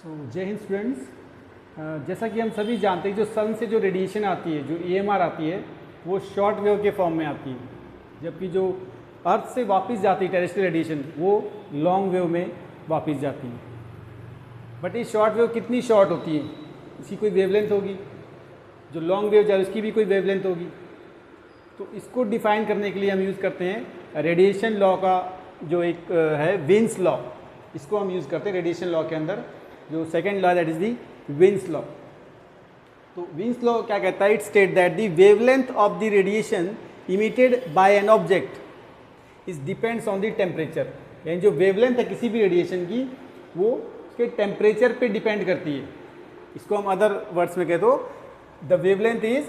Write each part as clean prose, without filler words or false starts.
जय हिंद स्टूडेंट्स। जैसा कि हम सभी जानते हैं जो सन से जो रेडिएशन आती है, जो ईएमआर आती है, वो शॉर्ट वेव के फॉर्म में आती है, जबकि जो अर्थ से वापस जाती है टेरेस्ट्रियल रेडिएशन वो लॉन्ग वेव में वापस जाती है। बट ये शॉर्ट वेव कितनी शॉर्ट होती है, इसकी कोई वेवलेंथ होगी। जो लॉन्ग वेव जाए उसकी भी कोई वेवलेंथ होगी। तो इसको डिफाइन करने के लिए हम यूज़ करते हैं रेडिएशन लॉ का, जो एक है विन्स लॉ। इसको हम यूज़ करते हैं रेडिएशन लॉ के अंदर, जो second law that is the Wien's law. तो विन्स लॉ क्या कहता है? It state that the wavelength of the radiation emitted by an object is depends on the temperature. यानी जो वेवलेंथ है किसी भी रेडिएशन की वो उसके टेम्परेचर पे डिपेंड करती है। इसको हम अदर वर्ड्स में कह दो, the wavelength is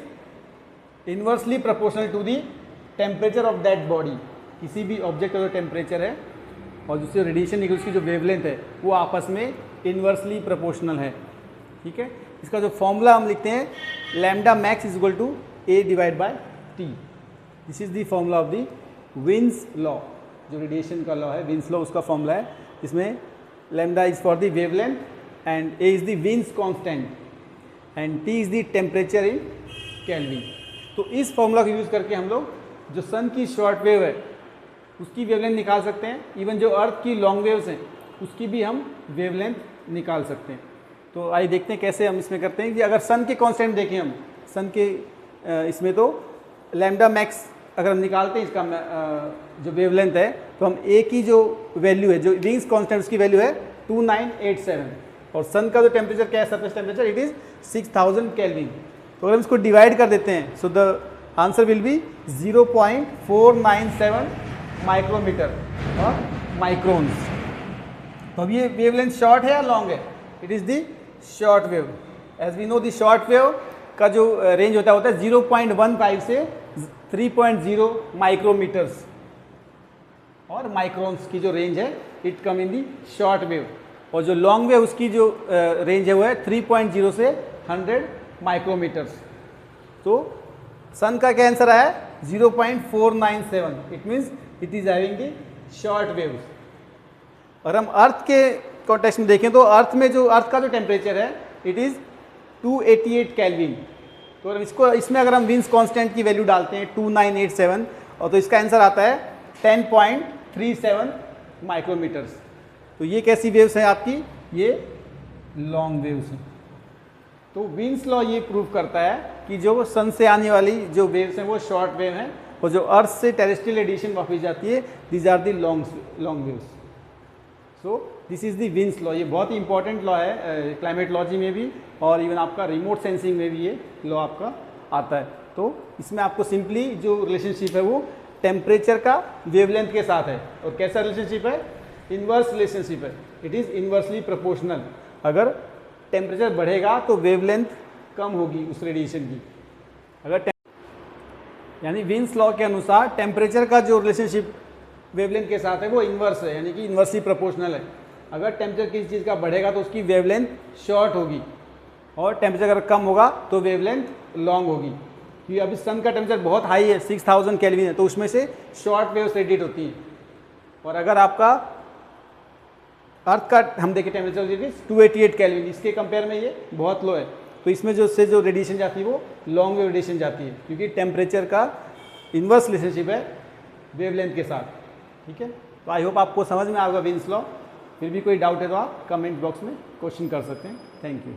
inversely proportional to the temperature of that body. किसी भी ऑब्जेक्ट का जो टेम्परेचर है और जिससे रेडिएशन निकल उसकी जो वेवलेंथ है वो आपस में इन्वर्सली प्रोपोर्शनल है। ठीक है, इसका जो फॉर्मूला हम लिखते हैं lambda max is equal to a divide by T. This is the formula of the Wien's law. जो रेडिएशन का लॉ है विन्स लॉ, उसका फॉर्मूला है। इसमें lambda is for the wavelength and a is the Wien's constant and T is the temperature in kelvin. तो इस formula को use करके हम लोग जो सन की शॉर्ट वेव है उसकी वेवलेंथ निकाल सकते हैं। इवन जो अर्थ की लॉन्ग वेव्स हैं उसकी भी हम वेवलेंथ निकाल सकते हैं। तो आइए देखते हैं कैसे हम इसमें करते हैं कि अगर सन के कांस्टेंट देखें हम सन के इसमें तो लैम्डा मैक्स अगर हम निकालते हैं इसका जो वेवलेंथ है तो हम ए की जो वैल्यू है, जो विंग्स कांस्टेंट उसकी वैल्यू है 2987 और सन का जो टेम्परेचर क्या है, surface temperature it is 6000 kelvin. तो अगर हम इसको डिवाइड कर देते हैं so the answer will be 0.497 micrometre और माइक्रोन्स। तो अब ये वेवलेंथ शॉर्ट है या लॉन्ग है? It is the short wave. As we know the short wave का जो रेंज होता है 0.15 से 3.0 माइक्रोमीटर्स और माइक्रोन्स की जो रेंज है it come in the short wave. और जो लॉन्ग वेव उसकी जो रेंज है वो है 3.0 से 100 माइक्रोमीटर्स। तो सन का क्या आंसर आया? 0.497। It means it is having the short waves. और हम अर्थ के कॉन्टेक्स्ट में देखें तो अर्थ में जो अर्थ का जो टेम्परेचर है इट इज़ 288 केल्विन। तो इसमें अगर हम विन्स कांस्टेंट की वैल्यू डालते हैं 2987 और तो इसका आंसर आता है 10.37 माइक्रोमीटर्स। तो ये कैसी वेव्स हैं आपकी? ये लॉन्ग वेव्स हैं। तो विन्स लॉ ये प्रूव करता है कि जो सन से आने वाली जो वेव्स हैं वो शॉर्ट वेव हैं और जो अर्थ से टेरेस्ट्रियल रेडिएशन वापस जाती है these are the long waves. So this is the Wien's law. ये बहुत ही इंपॉर्टेंट लॉ है क्लाइमेटोलॉजी में भी और इवन आपका रिमोट सेंसिंग में भी ये लॉ आपका आता है। तो इसमें आपको सिंपली जो रिलेशनशिप है वो टेम्परेचर का वेवलेंथ के साथ है। और कैसा रिलेशनशिप है? इन्वर्स रिलेशनशिप है। It is inversely proportional. अगर टेम्परेचर बढ़ेगा तो वेवलेंथ कम होगी उस रेडिएशन की। अगर यानी विन्स लॉ के अनुसार टेम्परेचर का जो रिलेशनशिप वेवलेंथ के साथ है वो इन्वर्स है, यानी कि इन्वर्सली प्रोपोर्शनल है। अगर टेम्परेचर किसी चीज़ का बढ़ेगा तो उसकी वेवलेंथ शॉर्ट होगी और टेम्परेचर अगर कम होगा तो वेवलेंथ लॉन्ग होगी। क्योंकि अभी सन का टेम्परेचर बहुत हाई है, 6000 केल्विन है, तो उसमें से शॉर्ट वेव्स रेडिएट होती हैं। और अगर आपका अर्थ का हम देखें टेम्परेचर 288 केल्विन, इसके कंपेयर में ये बहुत लो है। तो इसमें जो रेडिएशन जाती है वो लॉन्ग वेव रेडिएशन जाती है, क्योंकि टेम्परेचर का इन्वर्स रिलेशनशिप है वेवलेंथ के साथ। ठीक है, तो आई होप आपको समझ में आएगा विन्स लॉ। फिर भी कोई डाउट है तो आप कमेंट बॉक्स में क्वेश्चन कर सकते हैं। Thank you.